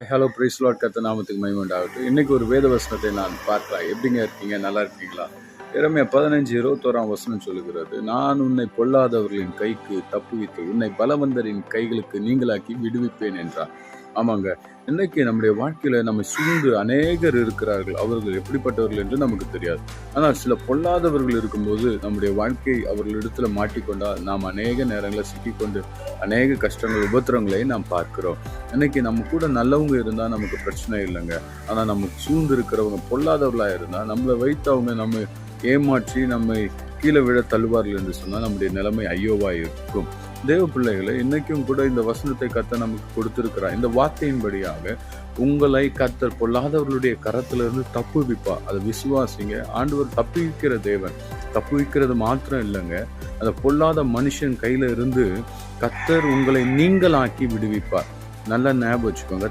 Hello price Lord, கர்த்தர் நாமத்துக்கு மகிமை உண்டாகட்டும். இன்னைக்கு ஒரு வேத வசனத்தை நான் பார்க்கலாம். எப்படிங்க இருக்கீங்க? நல்லா இருக்கீங்களா? எரேமியா 15:21 சொல்லுகிறது, நான் உன்னை பொல்லாதவர்களின் கைக்கு தப்புவித்து உன்னை பலவந்தரின் கைகளுக்கு நீங்களாக்கி விடுவிப்பேன் என்றார். ஆமாங்க, இன்னைக்கு நம்முடைய வாழ்க்கையில நம்ம சூழ்ந்து அநேகர் இருக்கிறார்கள். அவர்கள் எப்படிப்பட்டவர்கள் என்று நமக்கு தெரியாது. ஆனால் சில பொல்லாதவர்கள் இருக்கும்போது நம்முடைய வாழ்க்கை அவர்களிடத்துல மாட்டிக்கொண்டால் நாம் அநேக நேரங்களில் சிக்கிக்கொண்டு அநேக கஷ்டங்கள், உபத்திரங்களை நாம் பார்க்கிறோம். இன்னைக்கு நம்ம கூட நல்லவங்க இருந்தால் நமக்கு பிரச்சனை இல்லைங்க. ஆனால் நம்ம சூழ்ந்து இருக்கிறவங்க பொல்லாதவர்களாக இருந்தால் நம்மளை வைத்து அவங்க நம்ம ஏமாற்றி நம்மை கீழே விழ தள்ளுவார்கள் என்று சொன்னால் நம்முடைய நிலைமை ஐயோவாக இருக்கும். தேவ பிள்ளைகளை, இன்னைக்கும் கூட இந்த வசனத்தை கர்த்தர் நமக்கு கொடுத்திருக்கிறார். இந்த வார்த்தையின்படியாக உங்களை கர்த்தர் பொல்லாதவர்களுடைய கரத்திலிருந்து தப்புவிப்பார். அதை விசுவாசிங்க. ஆண்டவர் தப்புவிக்கிற தேவன். தப்புவிக்கிறது மாத்திரம் இல்லைங்க, அந்த பொல்லாத மனுஷன் கையில இருந்து கர்த்தர் உங்களை நீங்களாக்கி விடுவிப்பார். நல்லா ஞாபகம் வச்சுக்கோங்க.